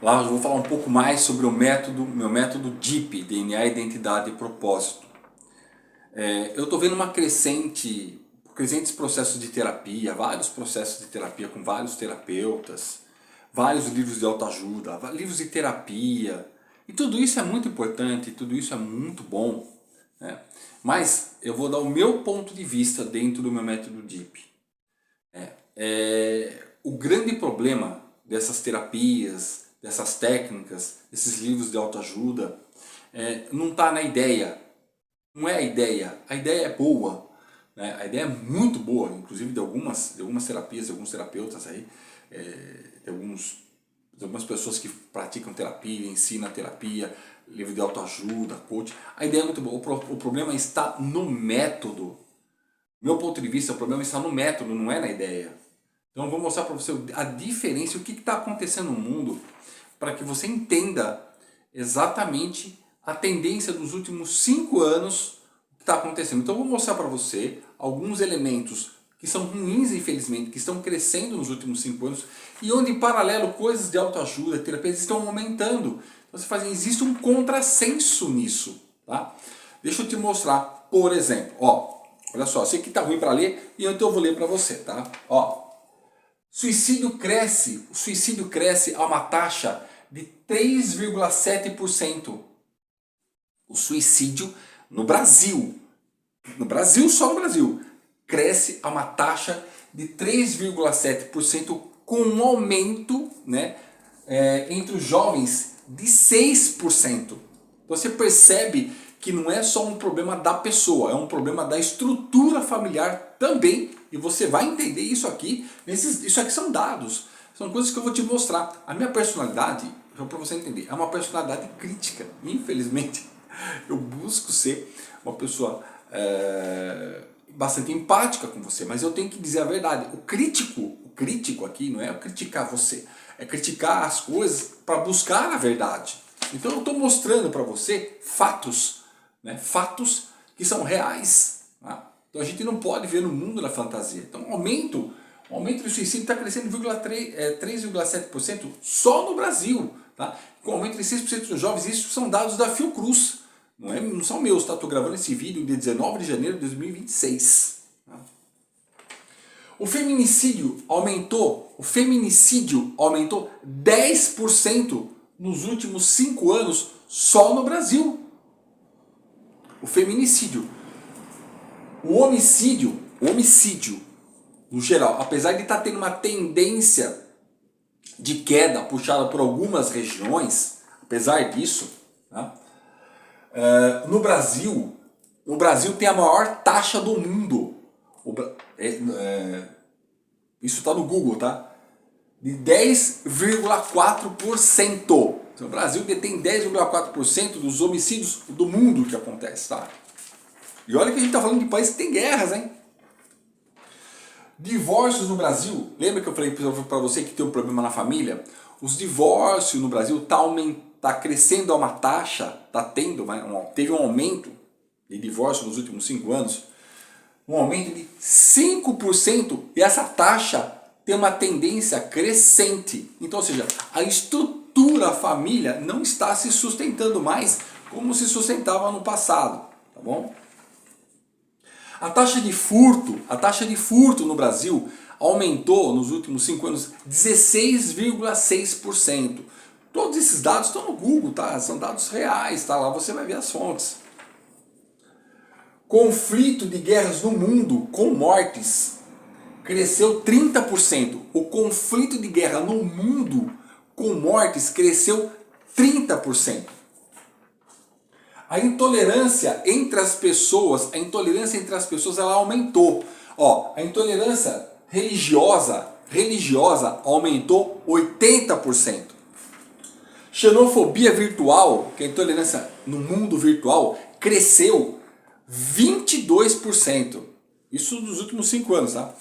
Lá eu vou falar um pouco mais sobre o meu método DIP, DNA, Identidade e Propósito. Eu estou vendo crescentes processos de terapia, vários processos de terapia com vários terapeutas, vários livros de autoajuda, livros de terapia. E tudo isso é muito importante, tudo isso é muito bom, né? Mas eu vou dar o meu ponto de vista dentro do meu método DIP. O grande problema dessas terapias, dessas técnicas, desses livros de autoajuda, não está na ideia. Não é a ideia é boa, né? A ideia é muito boa, inclusive de algumas terapias, de alguns terapeutas aí, de algumas pessoas que praticam terapia, ensinam terapia, livro de autoajuda, coach. A ideia é muito boa, o problema está no método. Meu ponto de vista, o problema está no método, não é na ideia. Então eu vou mostrar para você a diferença, o que está acontecendo no mundo, para que você entenda exatamente a tendência dos últimos 5 anos que está acontecendo. Então eu vou mostrar para você alguns elementos que são ruins, infelizmente, que estão crescendo nos últimos 5 anos e onde, em paralelo, coisas de autoajuda, terapias estão aumentando. Então você faz, existe um contrassenso nisso. Tá? Deixa eu te mostrar, por exemplo, olha só, sei que está ruim para ler, e então eu vou ler para você. Tá? O suicídio cresce a uma taxa de 3,7%. O suicídio no Brasil, só no Brasil, cresce a uma taxa de 3,7% com um aumento, né, entre os jovens de 6%. Então você percebe que não é só um problema da pessoa, é um problema da estrutura familiar também. E você vai entender isso aqui. Isso aqui são dados, são coisas que eu vou te mostrar. A minha personalidade, para você entender, é uma personalidade crítica. Infelizmente, eu busco ser uma pessoa bastante empática com você, mas eu tenho que dizer a verdade. O crítico aqui não é criticar você, é criticar as coisas para buscar a verdade. Então eu estou mostrando para você fatos, né? Fatos que são reais. Tá? Então a gente não pode ver no mundo da fantasia. Então o aumento do suicídio está crescendo 3,7% só no Brasil. Tá? Com aumento de 6% dos jovens, isso são dados da Fiocruz. Não são meus, tá? Estou gravando esse vídeo dia 19 de janeiro de 2026. Tá? O feminicídio aumentou 10% nos últimos 5 anos só no Brasil. O feminicídio. O homicídio no geral, apesar de estar tendo uma tendência de queda puxada por algumas regiões, apesar disso, tá? No Brasil tem a maior taxa do mundo. Isso está no Google, tá? De 10,4%. Então, o Brasil detém 10,4% dos homicídios do mundo que acontece, tá? E olha que a gente está falando de países que tem guerras, hein? Divórcios no Brasil. Lembra que eu falei para você que tem um problema na família? Os divórcios no Brasil tá crescendo a uma taxa, teve um aumento de divórcio nos últimos 5 anos, um aumento de 5%, e essa taxa tem uma tendência crescente. Então, ou seja, a estrutura, a família não está se sustentando mais como se sustentava no passado, tá bom? A taxa de furto no Brasil aumentou nos últimos 5 anos 16,6%. Todos esses dados estão no Google, tá? São dados reais, tá? Lá você vai ver as fontes. Conflito de guerras no mundo com mortes cresceu 30%. O conflito de guerra no mundo com mortes cresceu 30%. A intolerância entre as pessoas ela aumentou. A intolerância religiosa aumentou 80%. Xenofobia virtual, que é a intolerância no mundo virtual, cresceu 22%. Isso nos últimos 5 anos, tá?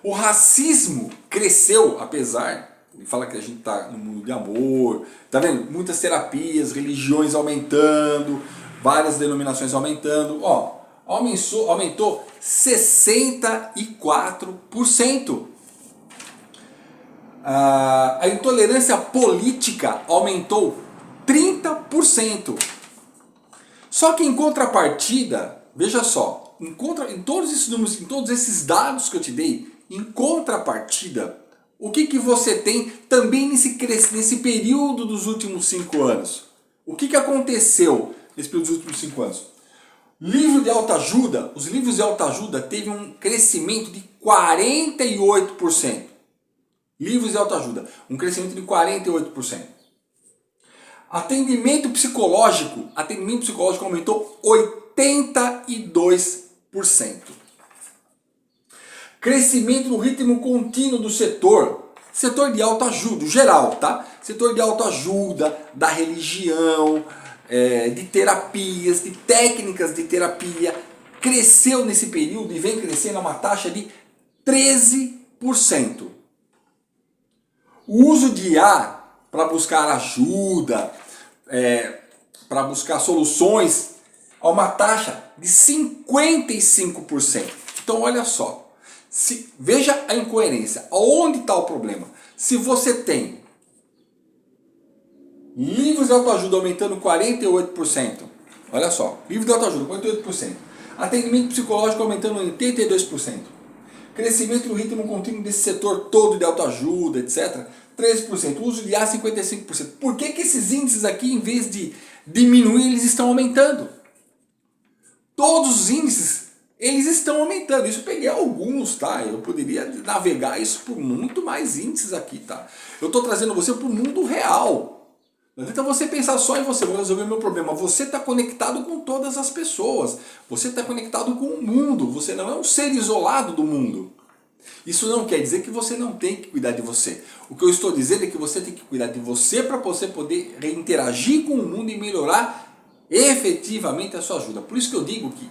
O racismo cresceu, apesar de falar que a gente está no mundo de amor, tá vendo? Muitas terapias, religiões aumentando, várias denominações aumentando. Aumentou 64%. A intolerância política aumentou 30%. Só que em contrapartida, veja só, em todos esses números, em todos esses dados que eu te dei, em contrapartida, o que você tem também nesse período dos últimos 5 anos? O que aconteceu nesse período dos últimos 5 anos? Livro de autoajuda, os livros de autoajuda teve um crescimento de 48%. Livros de autoajuda, um crescimento de 48%. Atendimento psicológico aumentou 82%. Crescimento no ritmo contínuo do setor de autoajuda, geral, tá? Setor de autoajuda, da religião, de terapias, de técnicas de terapia, cresceu nesse período e vem crescendo a uma taxa de 13%. O uso de IA para buscar ajuda, para buscar soluções, a uma taxa de 55%. Então olha só, veja a incoerência, aonde está o problema? Se você tem livros de autoajuda aumentando 48%, olha só, livros de autoajuda 48%, atendimento psicológico aumentando 82%, crescimento no ritmo contínuo desse setor todo de autoajuda, etc., 13%, uso de IA 55%. Por que esses índices aqui, em vez de diminuir, eles estão aumentando? Todos os índices, eles estão aumentando. Isso eu peguei alguns, tá? Eu poderia navegar isso por muito mais índices aqui, tá? Eu estou trazendo você para o mundo real. Não adianta você pensar só em você, vou resolver o meu problema. Você está conectado com todas as pessoas. Você está conectado com o mundo. Você não é um ser isolado do mundo. Isso não quer dizer que você não tem que cuidar de você. O que eu estou dizendo é que você tem que cuidar de você para você poder interagir com o mundo e melhorar efetivamente a sua ajuda. Por isso que eu digo que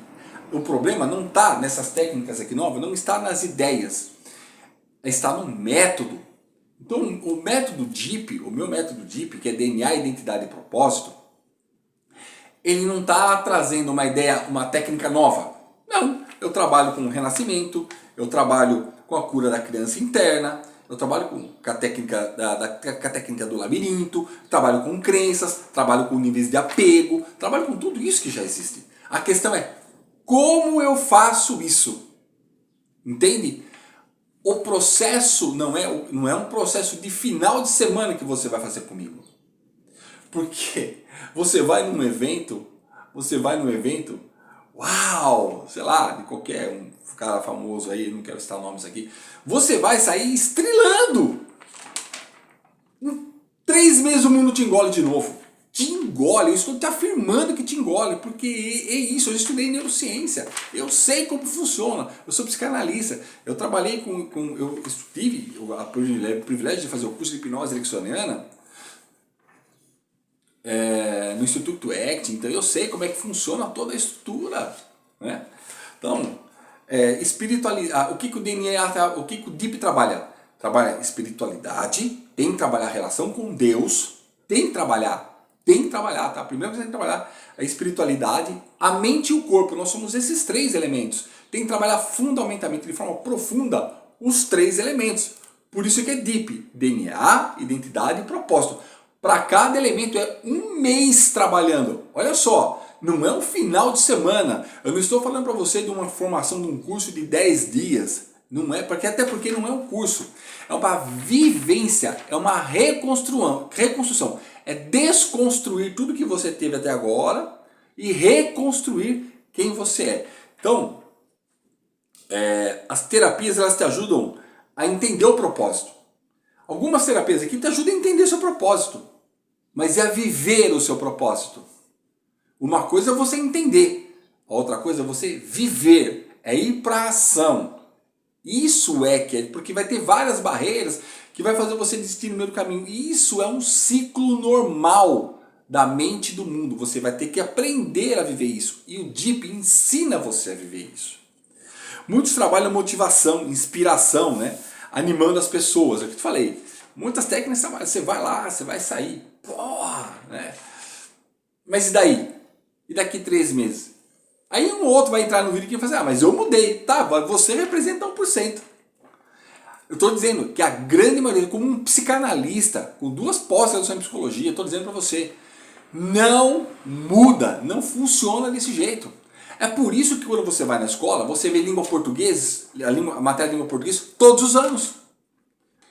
o problema não está nessas técnicas aqui novas, não está nas ideias, está no método. Então o método DIP, o meu método DIP, que é DNA, Identidade e Propósito, ele não está trazendo uma ideia, uma técnica nova. Não, eu trabalho com o renascimento, eu trabalho com a cura da criança interna, eu trabalho com a técnica, com a técnica do labirinto, trabalho com crenças, trabalho com níveis de apego, trabalho com tudo isso que já existe. A questão é, como eu faço isso? Entende? O processo não é um processo de final de semana que você vai fazer comigo. Porque você vai num evento, uau, sei lá, de qualquer um cara famoso aí, não quero citar nomes aqui, você vai sair estrelando. Em 3 meses o mundo te engole de novo. Te engole, eu estou te afirmando que te engole, porque é isso, eu estudei neurociência, eu sei como funciona, eu sou psicanalista, eu trabalhei eu tive o privilégio de fazer o curso de hipnose ericksoniana no Instituto ACT, então eu sei como é que funciona toda a estrutura, né? Então, espiritualidade, o que o DNA, o que o DIP trabalha? Trabalha espiritualidade, tem que trabalhar a relação com Deus, tem que trabalhar, tá? Primeiro você tem que trabalhar a espiritualidade, a mente e o corpo, nós somos esses 3 elementos. Tem que trabalhar fundamentalmente, de forma profunda, os 3 elementos. Por isso que é DIP, DNA, Identidade e Propósito. Para cada elemento é 1 mês trabalhando. Olha só, não é um final de semana. Eu não estou falando para você de uma formação de um curso de 10 dias. Não é, até porque não é um curso. É uma vivência, é uma reconstrução. É desconstruir tudo que você teve até agora e reconstruir quem você é. Então, as terapias elas te ajudam a entender o propósito. Algumas terapias aqui te ajudam a entender seu propósito, mas é a viver o seu propósito. Uma coisa é você entender, a outra coisa é você viver, é ir para a ação. Isso porque vai ter várias barreiras que vai fazer você desistir no meio do caminho. Isso é um ciclo normal da mente e do mundo. Você vai ter que aprender a viver isso. E o DIP ensina você a viver isso. Muitos trabalham motivação, inspiração, né? Animando as pessoas. É o que eu te falei. Muitas técnicas, você vai lá, você vai sair. Porra, né? Mas e daí? E daqui 3 meses? Aí um ou outro vai entrar no vídeo e vai fazer, mas eu mudei. Tá, você representa 1%. Eu estou dizendo que a grande maioria, como um psicanalista, com 2 pós-graduações em psicologia, estou dizendo para você, não muda, não funciona desse jeito. É por isso que quando você vai na escola, você vê língua portuguesa, a matéria de língua portuguesa, todos os anos.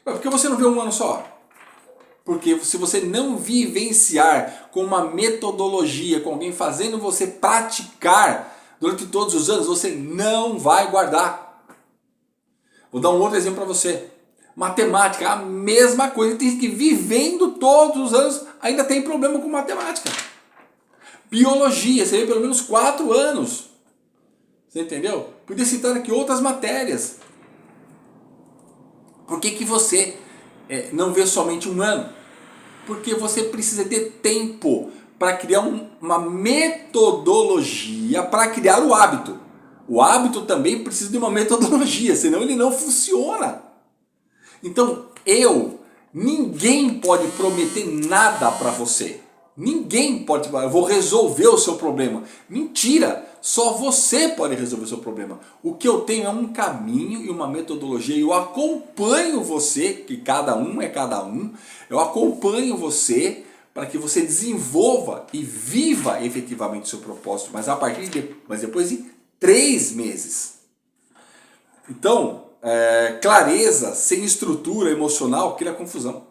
Por que você não vê um ano só? Porque se você não vivenciar com uma metodologia, com alguém fazendo você praticar durante todos os anos, você não vai guardar. Vou dar um outro exemplo para você. Matemática, a mesma coisa, tem que vivendo todos os anos, ainda tem problema com matemática. Biologia, você vê pelo menos 4 anos. Você entendeu? Podia citar aqui outras matérias. Por que você não vê somente um ano? Porque você precisa de tempo para criar uma metodologia para criar o hábito. O hábito também precisa de uma metodologia, senão ele não funciona. Então, ninguém pode prometer nada para você. Ninguém pode falar, eu vou resolver o seu problema. Mentira! Só você pode resolver o seu problema. O que eu tenho é um caminho e uma metodologia. Eu acompanho você, que cada um é cada um. Eu acompanho você para que você desenvolva e viva efetivamente o seu propósito. Mas depois de 3 meses. Então, clareza sem estrutura emocional cria confusão.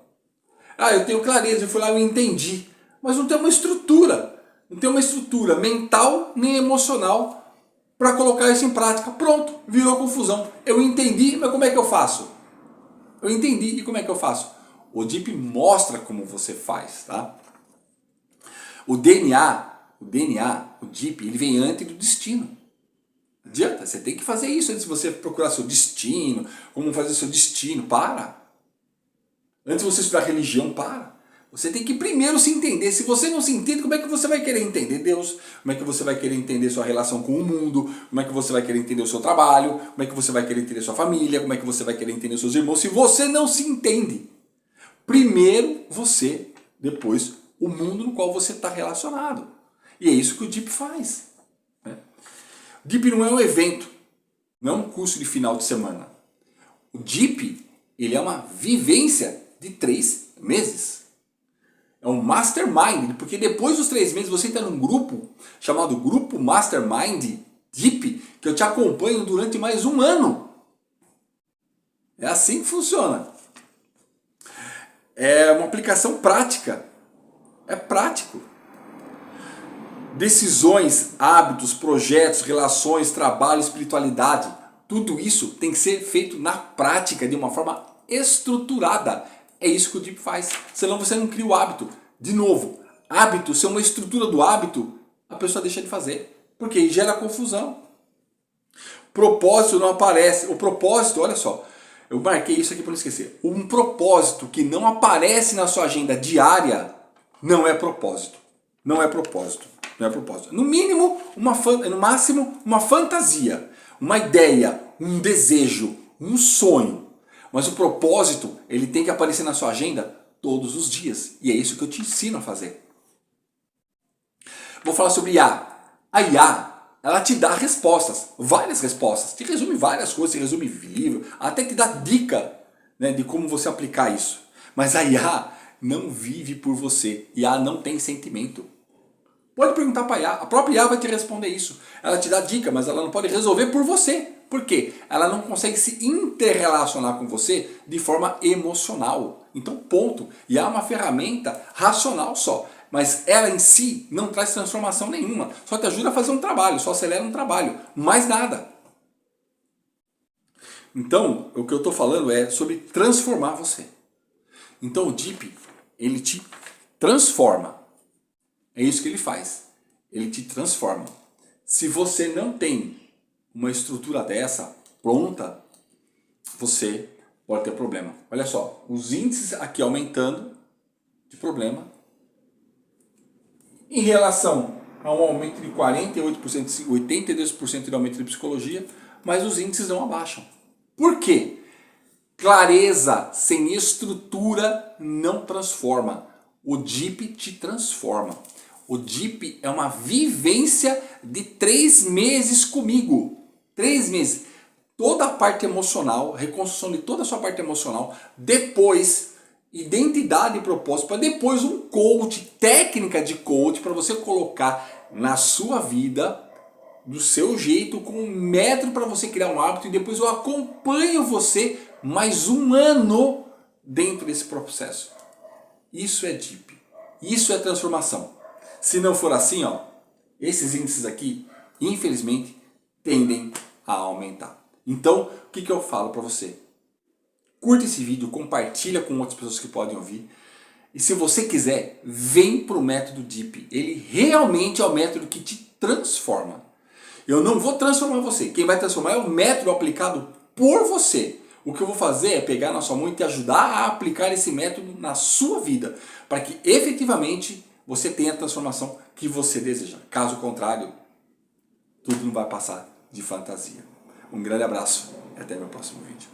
Eu tenho clareza, eu fui lá e entendi. Mas não tem uma estrutura. Não tem uma estrutura mental nem emocional para colocar isso em prática. Pronto, virou confusão. Eu entendi, mas como é que eu faço? Eu entendi, e como é que eu faço? O DIP mostra como você faz, tá? O DNA, o DIP, ele vem antes do destino. Não adianta, você tem que fazer isso antes de você procurar seu destino, como fazer seu destino. Para! Antes de você estudar religião, para! Você tem que primeiro se entender. Se você não se entende, como é que você vai querer entender Deus? Como é que você vai querer entender sua relação com o mundo? Como é que você vai querer entender o seu trabalho? Como é que você vai querer entender sua família? Como é que você vai querer entender seus irmãos? Se você não se entende. Primeiro você, depois o mundo no qual você está relacionado. E é isso que o DIP faz. O DIP não é um evento, não é um curso de final de semana. O DIP, ele é uma vivência de 3 meses. É um mastermind, porque depois dos 3 meses você entra num grupo chamado Grupo Mastermind DIP, que eu te acompanho durante mais 1 ano. É assim que funciona. É uma aplicação prática. É prático. Decisões, hábitos, projetos, relações, trabalho, espiritualidade, tudo isso tem que ser feito na prática de uma forma estruturada. É isso que o DIP faz. Senão você não cria o hábito. De novo, hábito, se é uma estrutura do hábito, a pessoa deixa de fazer. Porque gera confusão. Propósito não aparece. O propósito, olha só. Eu marquei isso aqui para não esquecer. Um propósito que não aparece na sua agenda diária não é propósito. Não é propósito. Não é propósito. No mínimo, no máximo, uma fantasia. Uma ideia, um desejo, um sonho. Mas o propósito, ele tem que aparecer na sua agenda todos os dias. E é isso que eu te ensino a fazer. Vou falar sobre IA. A IA, ela te dá respostas, várias respostas. Te resume várias coisas, te resume livro, até te dá dica, né, de como você aplicar isso. Mas a IA não vive por você. IA não tem sentimento. Pode perguntar para a IA, a própria IA vai te responder isso. Ela te dá dica, mas ela não pode resolver por você. Por quê? Ela não consegue se interrelacionar com você de forma emocional. Então, ponto. IA é uma ferramenta racional só. Mas ela em si não traz transformação nenhuma. Só te ajuda a fazer um trabalho, só acelera um trabalho. Mais nada. Então, o que eu estou falando é sobre transformar você. Então o DIP, ele te transforma. É isso que ele faz. Ele te transforma. Se você não tem uma estrutura dessa pronta, você pode ter problema. Olha só, os índices aqui aumentando de problema em relação a um aumento de 48%, 82% de aumento de psicologia, mas os índices não abaixam. Por quê? Clareza sem estrutura não transforma. O DIP te transforma. O DIP é uma vivência de 3 meses comigo. 3 meses. toda a parte emocional, reconstrução de toda a sua parte emocional, depois identidade e propósito, para depois um coach, técnica de coach para você colocar na sua vida do seu jeito, com um método para você criar um hábito, e depois eu acompanho você mais um ano dentro desse processo. Isso é DIP. Isso é transformação. Se não for assim, ó, esses índices aqui, infelizmente, tendem a aumentar. Então, o que eu falo para você? Curta esse vídeo, compartilha com outras pessoas que podem ouvir. E se você quiser, vem para o método DIP. Ele realmente é o método que te transforma. Eu não vou transformar você. Quem vai transformar é o método aplicado por você. O que eu vou fazer é pegar na sua mão e te ajudar a aplicar esse método na sua vida, para que efetivamente você tenha a transformação que você deseja. Caso contrário, tudo não vai passar de fantasia. Um grande abraço e até meu próximo vídeo.